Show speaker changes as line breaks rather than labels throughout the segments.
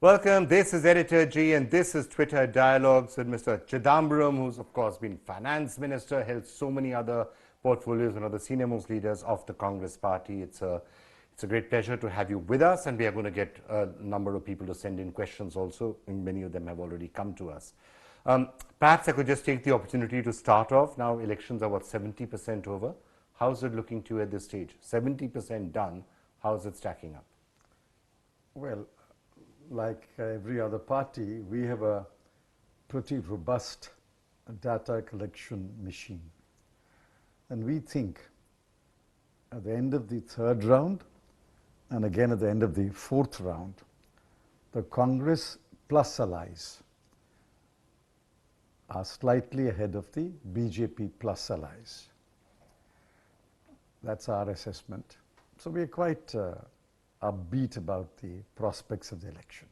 Welcome, this is Editorji and this is Twitter Dialogues with Mr. Chidambaram, who's of course been finance minister, held so many other portfolios and other senior most leaders of the Congress party. It's a great pleasure to have you with us, and we are going to get a number of people to send in questions also, and many of them have already come to us. Perhaps I could just take the opportunity to start off. Now elections are what, 70% over? How's it looking to you at this stage? 70% done, how's it stacking up?
Well, like every other party, we have a pretty robust data collection machine. And we think at the end of the third round and again at the end of the fourth round, the Congress plus allies are slightly ahead of the BJP plus allies. That's our assessment. So we are quite upbeat about the prospects of the election.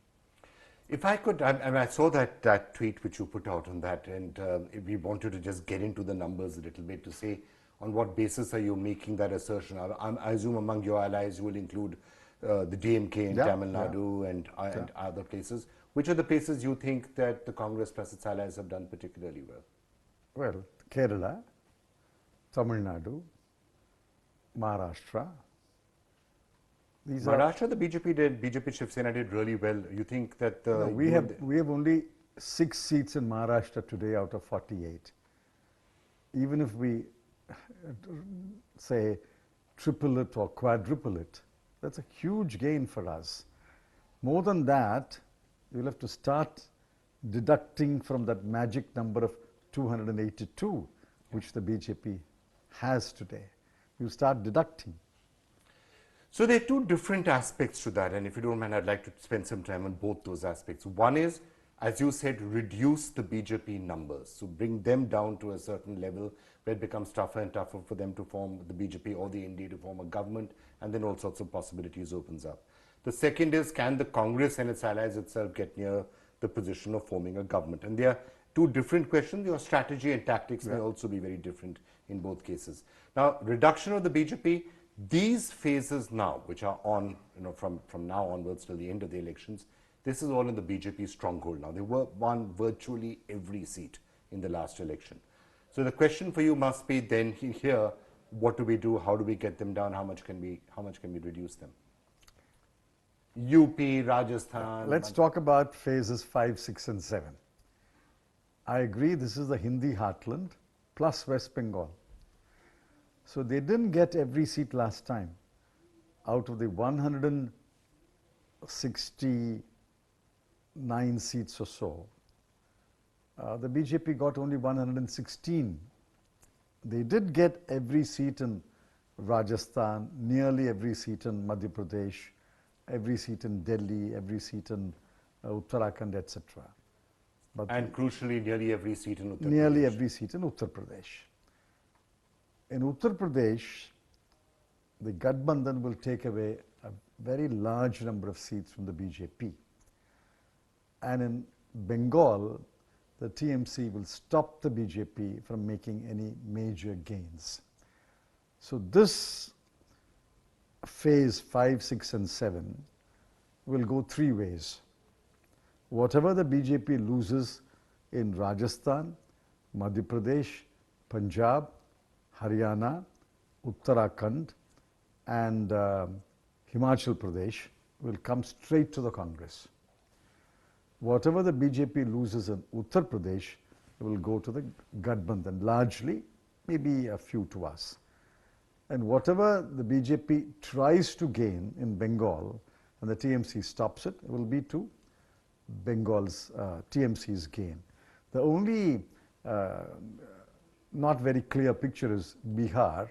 If I could, I saw that tweet which you put out on that, and we wanted to just get into the numbers a little bit to say on what basis are you making that assertion. I assume among your allies you will include the DMK in Tamil Nadu and other places. Which are the places you think that the Congress plus its allies have done particularly well?
Well, Kerala, Tamil Nadu, Maharashtra.
Maharashtra, the BJP Shiv Sena did really well. You think that
we have only 6 seats in Maharashtra today out of 48. Even if we say triple it or quadruple it, that's a huge gain for us. More than that, you'll have to start deducting from that magic number of 282, which the BJP has today. You start deducting.
So there are two different aspects to that, and if you don't mind, I'd like to spend some time on both those aspects. One is, as you said, reduce the BJP numbers, so bring them down to a certain level where it becomes tougher and tougher for them to form the BJP or the NDA to form a government, and then all sorts of possibilities opens up. The second is, can the Congress and its allies itself get near the position of forming a government? And there are two different questions. Your strategy and tactics may also be very different in both cases. Now, reduction of the BJP, these phases now, which are on, from now onwards till the end of the elections, this is all in the BJP stronghold now. They won virtually every seat in the last election. So the question for you must be then here, what do we do? How do we get them down? How much can we reduce them? UP, Rajasthan.
Let's talk about phases 5, 6, and 7. I agree, this is the Hindi heartland plus West Bengal. So they didn't get every seat last time. Out of the 169 seats or so, the BJP got only 116. They did get every seat in Rajasthan, nearly every seat in Madhya Pradesh, every seat in Delhi, every seat in Uttarakhand, etc.
And crucially, nearly every seat in Uttar Pradesh.
Nearly every seat in Uttar Pradesh. In Uttar Pradesh, the Gathbandhan will take away a very large number of seats from the BJP. And in Bengal, the TMC will stop the BJP from making any major gains. So this phase 5, 6, and 7 will go 3 ways. Whatever the BJP loses in Rajasthan, Madhya Pradesh, Punjab, Haryana, Uttarakhand, and Himachal Pradesh will come straight to the Congress. Whatever the BJP loses in Uttar Pradesh will go to the Gathbandhan, largely, maybe a few to us. And whatever the BJP tries to gain in Bengal, and the TMC stops it, it will be to Bengal's TMC's gain. The only not very clear picture is Bihar,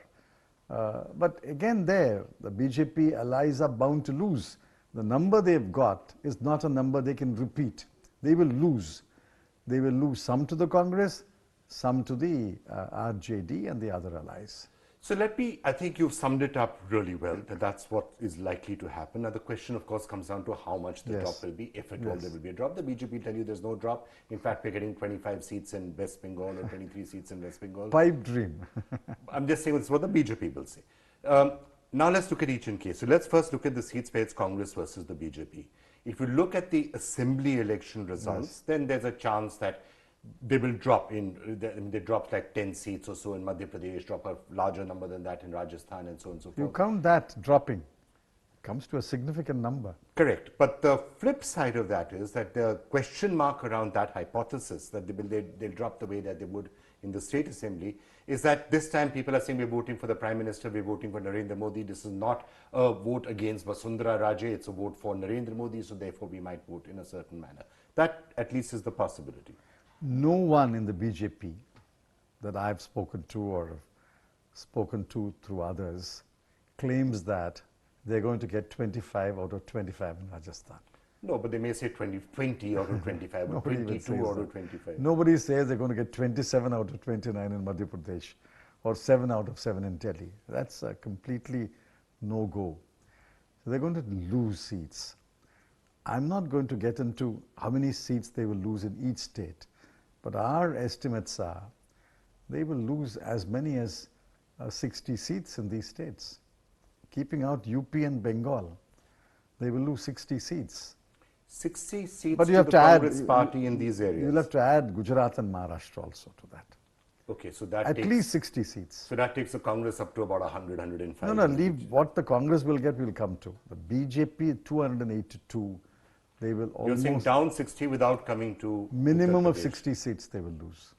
but again there, the BJP allies are bound to lose. The number they've got is not a number they can repeat. They will lose. They will lose some to the Congress, some to the RJD and the other allies.
So I think you've summed it up really well, that that's what is likely to happen. Now the question of course comes down to how much the drop will be, if at all there will be a drop. The BJP tell you there's no drop. In fact, we're getting 25 seats in West Bengal or 23 seats in West Bengal.
Pipe dream.
I'm just saying that's what the BJP will say. Now let's look at each in case. So let's first look at the seats where it's Congress versus the BJP. If you look at the assembly election results, then there's a chance that they will drop they dropped like 10 seats or so in Madhya Pradesh, drop a larger number than that in Rajasthan and so on and so
You
forth.
count that dropping, it comes to a significant number.
Correct. But the flip side of that is that the question mark around that hypothesis that they'll drop the way that they would in the state assembly is that this time people are saying we're voting for the Prime Minister, we're voting for Narendra Modi. This is not a vote against Vasundhara Raje, it's a vote for Narendra Modi, so therefore we might vote in a certain manner. That at least is the possibility.
No one in the BJP that I've spoken to or spoken to through others claims that they're going to get 25 out of 25 in Rajasthan.
No, but they may say 20 out of 25, or
Nobody even
22
says
out
that.
of 25.
Nobody says they're going to get 27 out of 29 in Madhya Pradesh or 7 out of 7 in Delhi. That's a completely no-go. So they're going to lose seats. I'm not going to get into how many seats they will lose in each state, but our estimates are they will lose as many as 60 seats in these states. Keeping out UP and Bengal, they will lose 60 seats.
60 seats
But you
to
have
the
to add,
Congress party in these areas.
You'll have to add Gujarat and Maharashtra also to that.
Okay, so that
At
takes,
least 60 seats.
so that takes the Congress up to about 100, 105.
No, leave what the Congress will get, we'll come to. The BJP 282, they will
You're saying
almost,
down 60 without coming to
minimum
Uttar
of
Pradesh.
60 seats they will lose.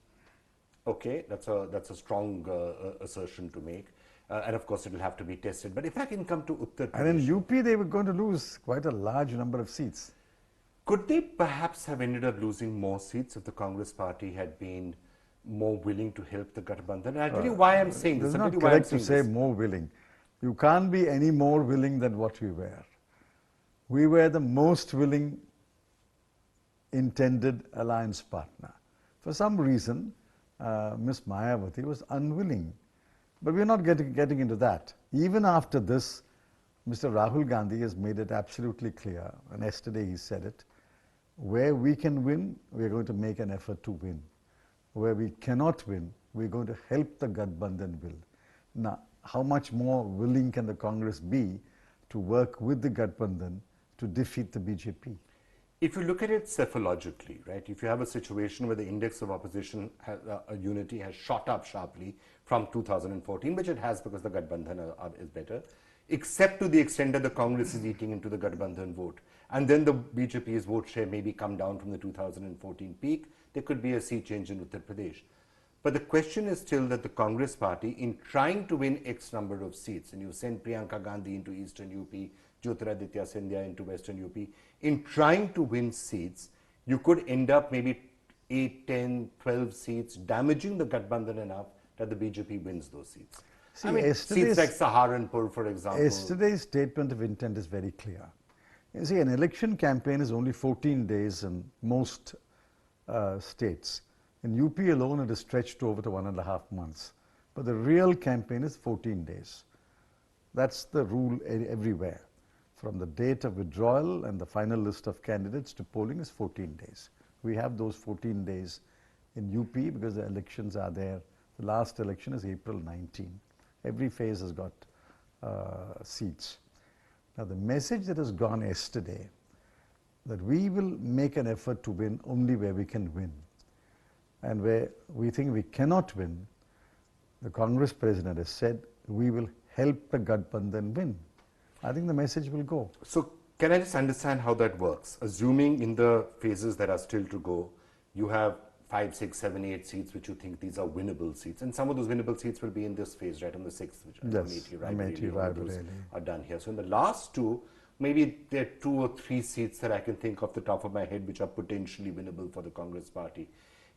Okay, that's a strong assertion to make. And of course, it will have to be tested. But if I can come to Uttar Pradesh.
And in UP, they were going to lose quite a large number of seats.
Could they perhaps have ended up losing more seats if the Congress party had been more willing to help the Gathbandhan? And I'll tell you why I'm saying this.
It's
I'll tell
not
you why I'm
correct to
saying
say
this.
more willing. You can't be any more willing than what we were. We were the most willing intended alliance partner. For some reason, Ms. Mayawati was unwilling. But we're not getting into that. Even after this, Mr. Rahul Gandhi has made it absolutely clear, and yesterday he said it, where we can win, we're going to make an effort to win. Where we cannot win, we're going to help the Gathbandhan will. Now, how much more willing can the Congress be to work with the Gathbandhan to defeat the BJP?
If you look at it cephalogically, right, if you have a situation where the index of opposition unity has shot up sharply from 2014, which it has because the Gathbandhan is better, except to the extent that the Congress is eating into the Gathbandhan vote. And then the BJP's vote share maybe come down from the 2014 peak, there could be a seat change in Uttar Pradesh. But the question is still that the Congress party, in trying to win X number of seats, and you send Priyanka Gandhi into Eastern UP, Jyotiraditya Scindia into Western UP, in trying to win seats, you could end up maybe 8, 10, 12 seats, damaging the Gathbandhan enough that the BJP wins those seats.
See,
I mean, seats like Saharanpur, for example.
Yesterday's statement of intent is very clear. You see, an election campaign is only 14 days in most states. In UP alone, it is stretched over to 1.5 months. But the real campaign is 14 days. That's the rule everywhere. From the date of withdrawal and the final list of candidates to polling is 14 days. We have those 14 days in UP because the elections are there. The last election is April 19. Every phase has got seats. Now, the message that has gone yesterday, that we will make an effort to win only where we can win. And where we think we cannot win, the Congress president has said, we will help the Gathbandhan win. I think the message will go.
So, can I just understand how that works? Assuming in the phases that are still to go, you have 5, 6, 7, 8 seats which you think these are winnable seats. And some of those winnable seats will be in this phase, right, on the 6th, which
Amethi, Raebareli
are done here. So in the last two, maybe there are 2 or 3 seats that I can think off the top of my head which are potentially winnable for the Congress party.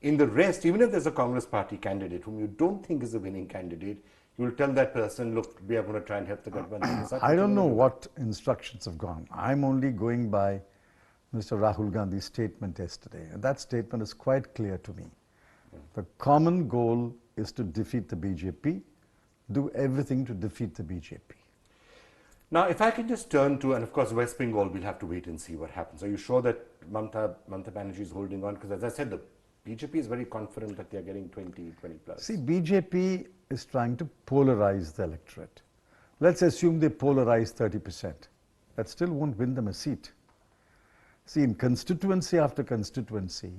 In the rest, even if there's a Congress party candidate whom you don't think is a winning candidate, you will tell that person, look, we are going to try and help the Gathbandhan.
I don't know what instructions have gone. I'm only going by Mr. Rahul Gandhi's statement yesterday. And that statement is quite clear to me. The common goal is to defeat the BJP, do everything to defeat the BJP.
Now, if I can just turn to, and of course, West Bengal, we'll have to wait and see what happens. Are you sure that Mamata Banerjee is holding on? Because as I said, the BJP is very confident that they're getting 20 plus.
See, BJP is trying to polarize the electorate. Let's assume they polarize 30%. That still won't win them a seat. See, in constituency after constituency,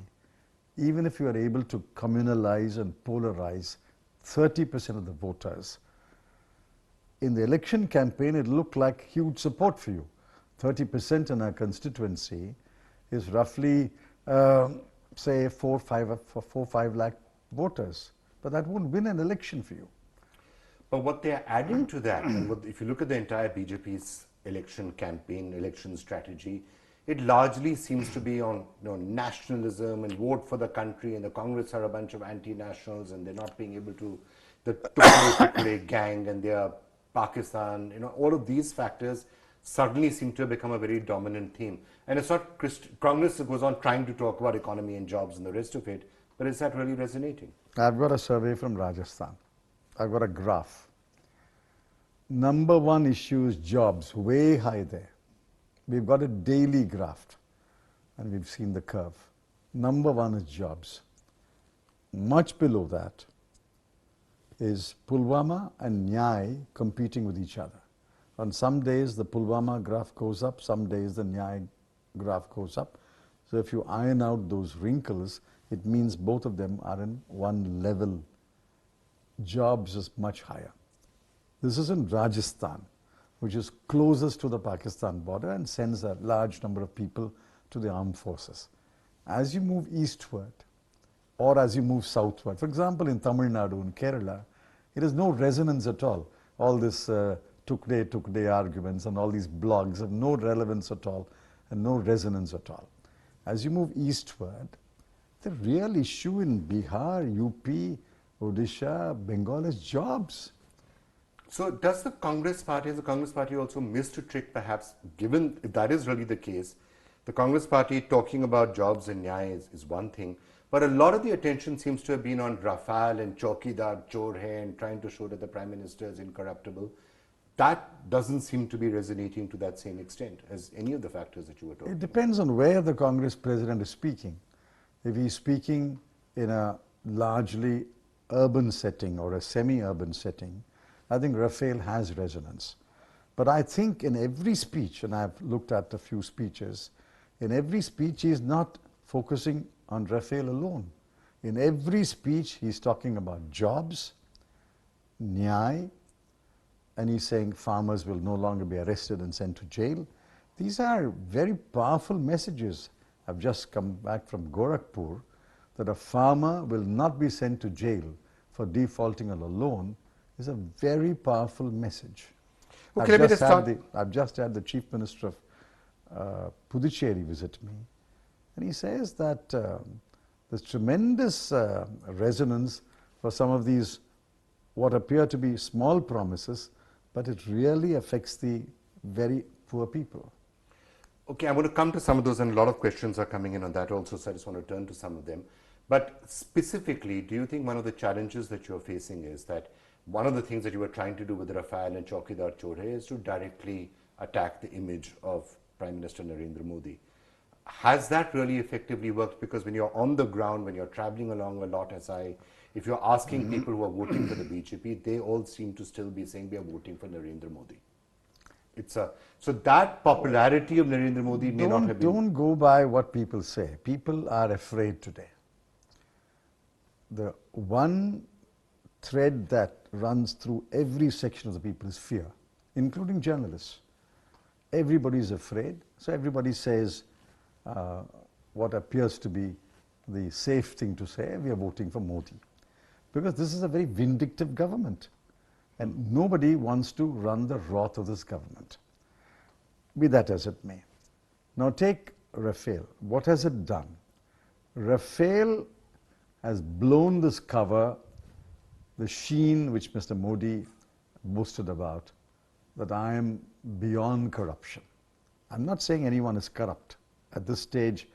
even if you are able to communalize and polarize 30% of the voters, in the election campaign, it looked like huge support for you. 30% in our constituency is roughly, say, 4-5 lakh voters. But that won't win an election for you.
But what they're adding to that, and if you look at the entire BJP's election campaign, election strategy, it largely seems to be on nationalism and vote for the country, and the Congress are a bunch of anti-nationals and they're not being able to, the Tukre gang and their Pakistan, all of these factors suddenly seem to have become a very dominant theme. And it's not Congress goes on trying to talk about economy and jobs and the rest of it, but is that really resonating?
I've got a survey from Rajasthan. I've got a graph. Number one issue is jobs, way high there. We've got a daily graph and we've seen the curve. Number one is jobs. Much below that is Pulwama and NYAY competing with each other. On some days the Pulwama graph goes up, some days the NYAY graph goes up. So if you iron out those wrinkles, it means both of them are in one level. Jobs is much higher. This is in Rajasthan, which is closest to the Pakistan border and sends a large number of people to the armed forces. As you move eastward or as you move southward, for example in Tamil Nadu and Kerala, it has no resonance at all. All this Tukde arguments and all these blogs have no relevance at all and no resonance at all. As you move eastward, the real issue in Bihar, UP, Odisha, Bengal is jobs.
So does the Congress Party also missed a trick perhaps, given if that is really the case? The Congress Party talking about jobs and NYAY is one thing, but a lot of the attention seems to have been on Rafale and Chaukidar Chor Hai and trying to show that the Prime Minister is incorruptible. That doesn't seem to be resonating to that same extent as any of the factors that you were talking about.
It depends on where the Congress President is speaking. If he's speaking in a largely urban setting or a semi-urban setting, I think Rafale has resonance. But I think in every speech, and I've looked at a few speeches, in every speech he's not focusing on Rafale alone. In every speech he's talking about jobs, NYAY, and he's saying farmers will no longer be arrested and sent to jail. These are very powerful messages. I've just come back from Gorakhpur, that a farmer will not be sent to jail for defaulting on a loan is a very powerful message.
Okay,
I've just had the Chief Minister of Puducherry visit me, and he says that there's tremendous resonance for some of these what appear to be small promises, but it really affects the very poor people.
Okay, I'm going to come to some of those, and a lot of questions are coming in on that also, so I just want to turn to some of them. But specifically, do you think one of the challenges that you're facing is that one of the things that you were trying to do with Rafale and Chaukidar Chor Hai is to directly attack the image of Prime Minister Narendra Modi? Has that really effectively worked? Because when you're on the ground, when you're traveling along a lot, if you're asking people who are voting for the BJP, they all seem to still be saying we are voting for Narendra Modi. So that popularity of Narendra Modi may not have been...
Don't go by what people say. People are afraid today. The one thread that runs through every section of the people is fear, including journalists. Everybody is afraid, so everybody says what appears to be the safe thing to say, we are voting for Modi. Because this is a very vindictive government, and nobody wants to run the wrath of this government. Be that as it may. Now take Rafale. What has it done? Rafale has blown this cover, the sheen which Mr. Modi boasted about, that I am beyond corruption. I'm not saying anyone is corrupt. At this stage,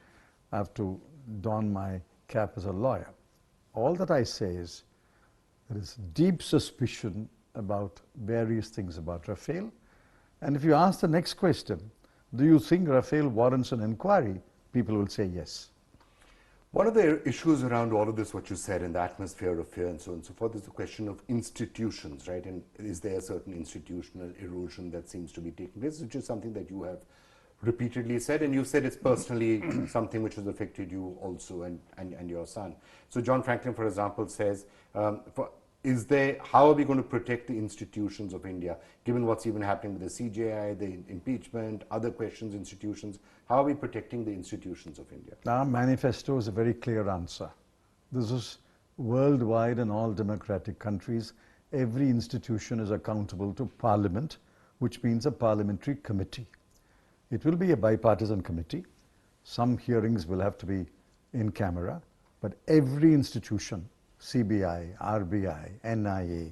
I have to don my cap as a lawyer. All that I say is there is deep suspicion about various things about Rafale. And if you ask the next question, do you think Rafale warrants an inquiry? People will say yes.
One of the issues around all of this, what you said, in the atmosphere of fear and so on and so forth, is the question of institutions, right? And is there a certain institutional erosion that seems to be taking place, which is something that you have repeatedly said, and you said it's personally something which has affected you also and your son. So John Franklin, for example, says, how are we going to protect the institutions of India, given what's even happening with the CJI, the impeachment, other questions, institutions? How are we protecting the institutions of India?
Our manifesto is a very clear answer. This is worldwide in all democratic countries. Every institution is accountable to Parliament, which means a parliamentary committee. It will be a bipartisan committee. Some hearings will have to be in camera, but every institution, CBI, RBI, NIA,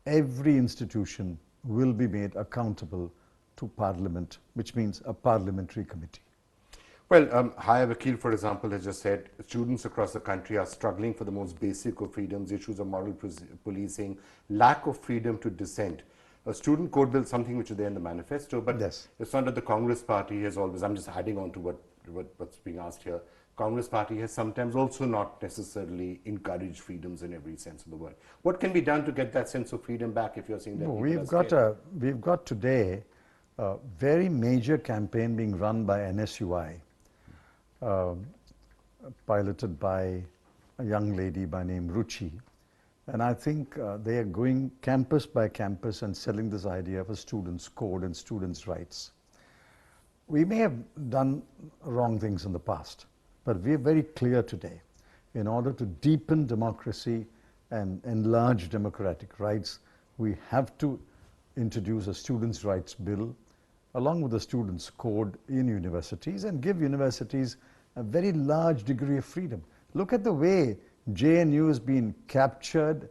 every institution will be made accountable to Parliament, which means a parliamentary committee.
Well, Higher Vakil, for example, has just said students across the country are struggling for the most basic of freedoms, issues of moral policing, lack of freedom to dissent. A student code bill, something which is there in the manifesto, but
yes,
it's not that the Congress party has always, I'm just adding on to what's being asked here, Congress party has sometimes also not necessarily encouraged freedoms in every sense of the word. What can be done to get that sense of freedom back if you're saying that?
No, we've got today a very major campaign being run by NSUI, piloted by a young lady by name Ruchi. And I think they are going campus by campus and selling this idea of a student's code and students' rights. We may have done wrong things in the past, but we are very clear today. In order to deepen democracy and enlarge democratic rights, we have to introduce a students' rights bill along with the students' code in universities and give universities a very large degree of freedom. Look at the way JNU has been captured,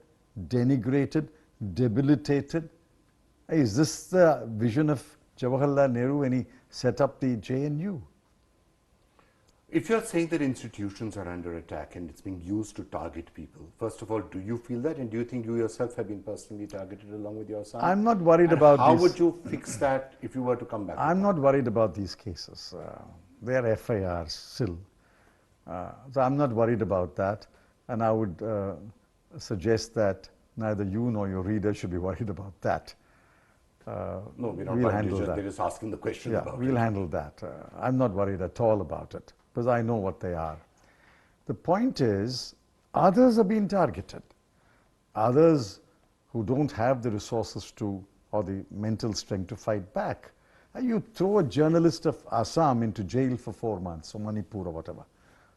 denigrated, debilitated. Is this the vision of Jawaharlal Nehru when he set up the JNU?
If you're saying that institutions are under attack and it's being used to target people, first of all, do you feel that? And do you think you yourself have been personally targeted along with your son?
I'm not worried about
how
these.
would you fix that if you were to come back?
I'm not worried about these cases. They are FIRs still. So I'm not worried about that. And I would suggest that neither you nor your readers should be worried about that.
No, we're not
we'll
worried.
handle that.
They're just asking the question about
we'll
it.
handle that. I'm not worried at all about it because I know what they are. The point is, others are being targeted. Others who don't have the resources to or the mental strength to fight back. And you throw a journalist of Assam into jail for 4 months, or Manipur or whatever.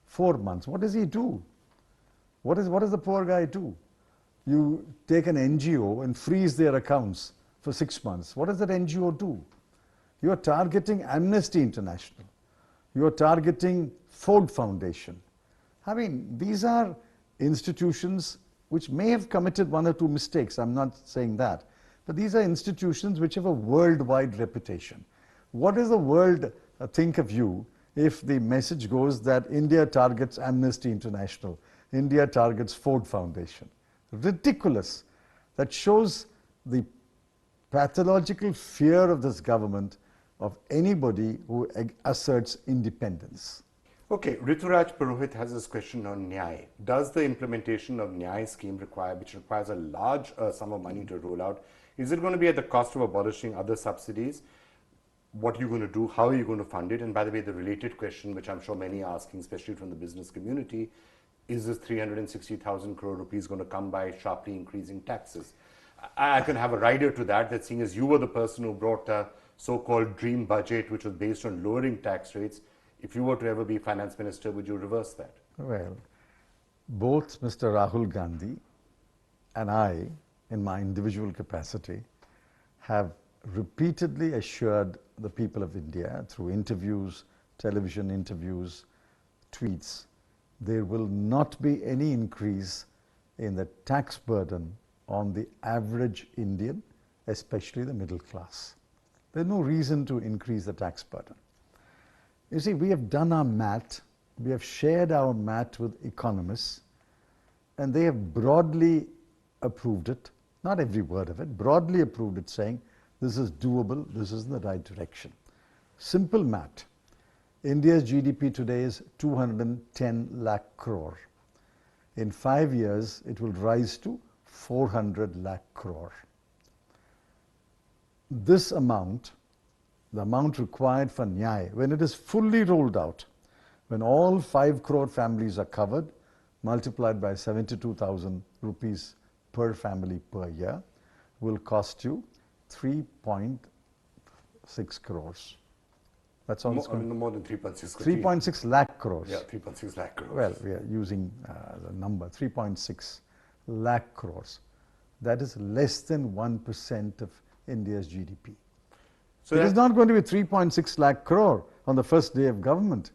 4 months. What does he do? What does the poor guy do? You take an NGO and freeze their accounts for 6 months. What does that NGO do? You are targeting Amnesty International. You are targeting Ford Foundation. I mean, these are institutions which may have committed 1 or 2 mistakes. I'm not saying that. But these are institutions which have a worldwide reputation. What does the world think of you if the message goes that India targets Amnesty International, India targets Ford Foundation? Ridiculous. That shows the pathological fear of this government of anybody who asserts independence.
Okay, Rituraj Purohit has this question on NYAY. Does the implementation of NYAY scheme which requires a large sum of money to roll out, is it going to be at the cost of abolishing other subsidies? What are you going to do? How are you going to fund it? And by the way, the related question, which I'm sure many are asking, especially from the business community, is this 360,000 crore rupees going to come by sharply increasing taxes? I can have a rider to that seeing as you were the person who brought a so-called dream budget, which was based on lowering tax rates. If you were to ever be finance minister, would you reverse that?
Well, both Mr. Rahul Gandhi and I, in my individual capacity, have repeatedly assured the people of India through interviews, television interviews, tweets, there will not be any increase in the tax burden on the average Indian, especially the middle class. There's no reason to increase the tax burden. You see, we have done our math, we have shared our math with economists, and they have broadly approved it, not every word of it, broadly approved it, saying this is doable, this is in the right direction. Simple math. India's GDP today is 210 lakh crore. In 5 years, it will rise to 400 lakh crore. This amount the amount required for NYAY, when it is fully rolled out, when all 5 crore families are covered, multiplied by 72,000 rupees per family per year, will cost you 3.6 crores. That's all it's going to
more than 3.6.
3.6 lakh crores.
Yeah, 3.6 lakh crores.
Well, we are using the number 3.6 lakh crores. That is less than 1% of India's GDP. So it is not going to be 3.6 lakh crore on the first day of government.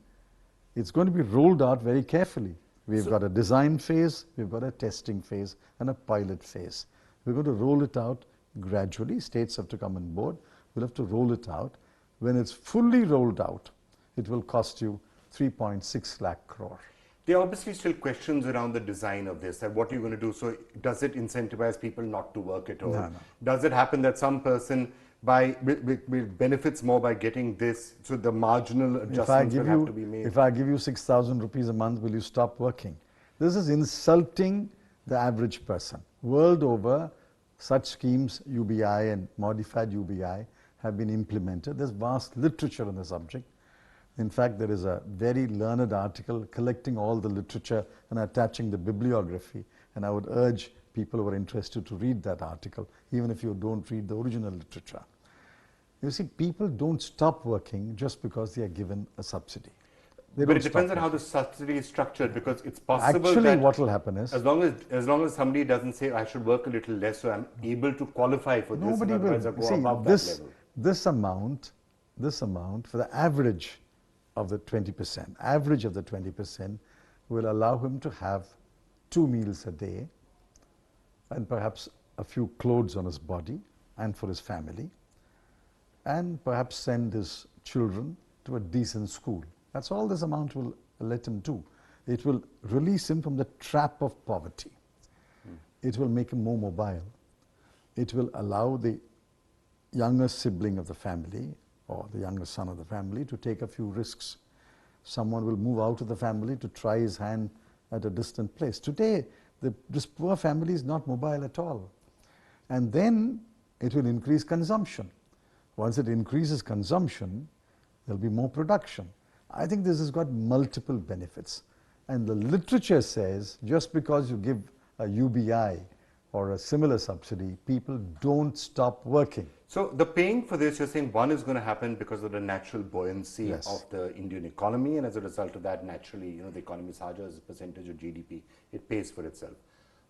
It's going to be rolled out very carefully. We've got a design phase, we've got a testing phase, and a pilot phase. We're going to roll it out gradually. States have to come on board. We'll have to roll it out. When it's fully rolled out, it will cost you 3.6 lakh crore.
There are obviously still questions around the design of this, that what you're going to do. So does it incentivize people not to work at all?
No.
Does it happen that some person benefits more by getting this, so the marginal adjustments will have to be made?
If I give you 6,000 rupees a month, will you stop working? This is insulting the average person. World over, such schemes, UBI and modified UBI, have been implemented. There's vast literature on the subject. In fact, there is a very learned article collecting all the literature and attaching the bibliography, and I would urge people who are interested to read that article, even if you don't read the original literature. You see, people don't stop working just because they are given a subsidy.
But it depends on how the subsidy is structured, because it's possible
Actually,
that
what will happen is,
as long as somebody doesn't say I should work a little less, so I'm able to qualify for this,
nobody
and otherwise I
will.
go
See,
above that level.
this amount for the average of the 20%, will allow him to have 2 meals a day and perhaps a few clothes on his body and for his family, and perhaps send his children to a decent school. That's all this amount will let him do. It will release him from the trap of poverty. It will make him more mobile. It will allow the younger sibling of the family or the younger son of the family to take a few risks. Someone will move out of the family to try his hand at a distant place. Today, this poor family is not mobile at all. And then it will increase consumption. Once it increases consumption, there'll be more production. I think this has got multiple benefits. And the literature says just because you give a UBI or a similar subsidy, people don't stop working.
So the paying for this, you're saying one is going to happen because of the natural buoyancy
Yes.
of the Indian economy, and as a result of that, naturally, the economy is larger as a percentage of GDP. It pays for itself.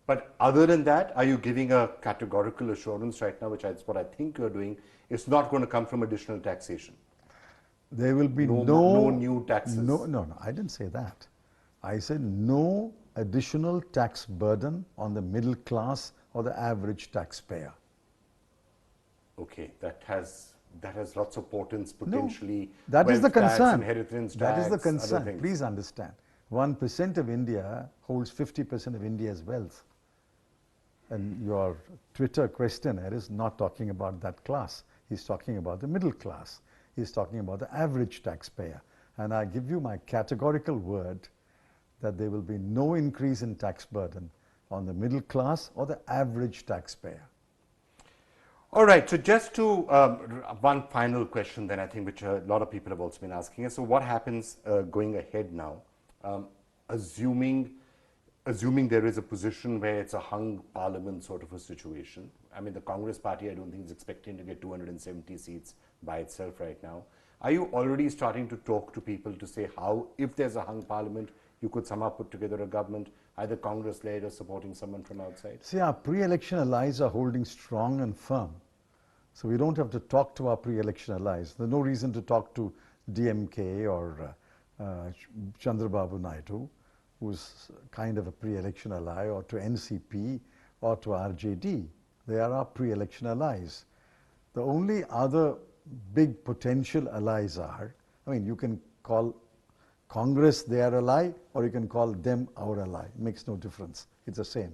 But other than that, are you giving a categorical assurance right now, which is what I think you're doing, it's not going to come from additional taxation?
There will be
no new taxes.
No, I didn't say that. I said no additional tax burden on the middle class or the average taxpayer.
Okay, that has lots of portents potentially.
No, that is the
wealth tax,
concern.
inheritance
That is the
tax, other
concern.
things.
Please understand. 1% of India holds 50% of India's wealth. And your Twitter questionnaire is not talking about that class. He's talking about the middle class. He's talking about the average taxpayer. And I give you my categorical word that there will be no increase in tax burden on the middle class or the average taxpayer.
All right, so just to one final question then, I think, which a lot of people have also been asking us. So what happens going ahead now, assuming there is a position where it's a hung parliament sort of a situation? I mean, the Congress party, I don't think is expecting to get 270 seats by itself right now. Are you already starting to talk to people to say how, if there's a hung parliament, you could somehow put together a government, either Congress-led or supporting someone from outside?
See, our pre-election allies are holding strong and firm. So we don't have to talk to our pre-election allies. There's no reason to talk to DMK or Chandrababu Naidu, who's kind of a pre-election ally, or to NCP or to RJD. They are our pre-election allies. The only other big potential allies are, I mean, you can call Congress their ally, or you can call them our ally. It makes no difference. It's the same.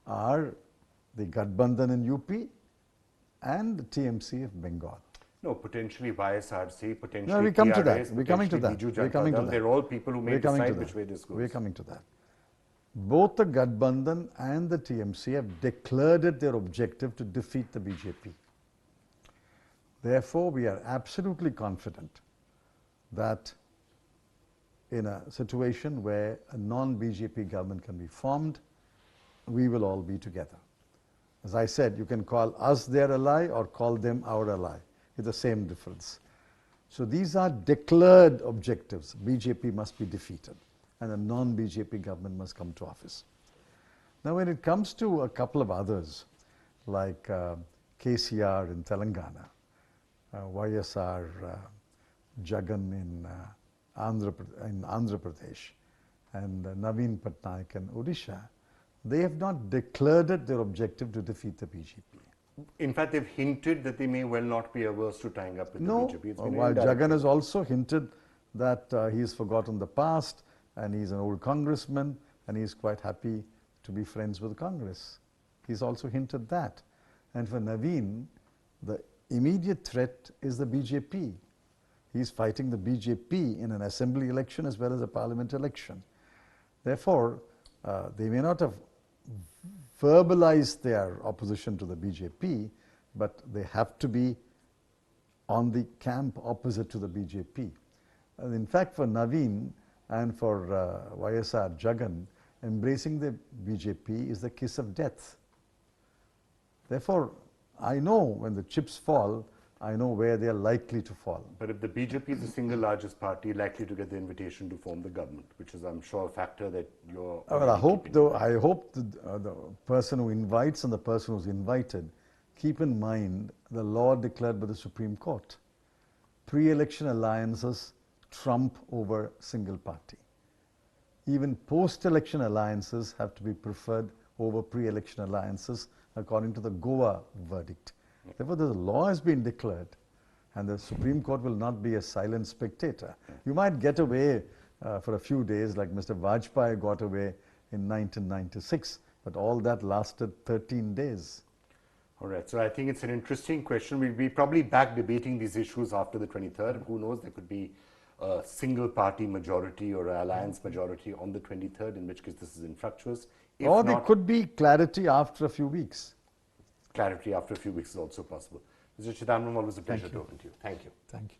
Are the Gathbandhan in UP and the TMC of Bengal.
No, potentially YSRC, potentially
No, we come to
TRS,
that. We're coming to that.
Biju
We're coming to
Janata Dal.
that.
They're all people who may
We're coming
decide
to
which
that.
way this goes.
We're coming to that. Both the Gathbandhan and the TMC have declared it their objective to defeat the BJP. Therefore, we are absolutely confident that in a situation where a non-BJP government can be formed, we will all be together. As I said, you can call us their ally or call them our ally. It's the same difference. So these are declared objectives. BJP must be defeated and a non-BJP government must come to office. Now when it comes to a couple of others, like KCR in Telangana, YSR Jagan in Andhra Pradesh, and Naveen Patnaik in Odisha, they have not declared their objective to defeat the BJP.
In fact, they've hinted that they may well not be averse to tying up with the BJP. It's been
While
indirect.
Jagan has also hinted that he's forgotten the past and he's an old congressman and he's quite happy to be friends with Congress. He's also hinted that. And for Naveen, the immediate threat is the BJP. He's fighting the BJP in an assembly election as well as a parliament election. Therefore, they may not have verbalized their opposition to the BJP, but they have to be on the camp opposite to the BJP. And in fact, for Naveen and for YSR Jagan, embracing the BJP is the kiss of death. Therefore, I know when the chips fall, I know where they are likely to fall.
But if the BJP is the single largest party, likely to get the invitation to form the government, which is, I'm sure, a factor that you're...
Well, I hope the person who invites and the person who's invited keep in mind the law declared by the Supreme Court. Pre-election alliances trump over single party. Even post-election alliances have to be preferred over pre-election alliances according to the Goa verdict. Therefore, the law has been declared and the Supreme Court will not be a silent spectator. You might get away for a few days like Mr. Vajpayee got away in 1996, but all that lasted 13 days.
All right, so I think it's an interesting question. We'll be probably back debating these issues after the 23rd. Who knows, there could be a single party majority or an alliance majority on the 23rd, in which case this is infructuous. If
Or there
not,
could be clarity after a few weeks.
clarity after a few weeks is also possible. Mr. Chidambaram, always a pleasure talking to you. Thank you.
Thank you.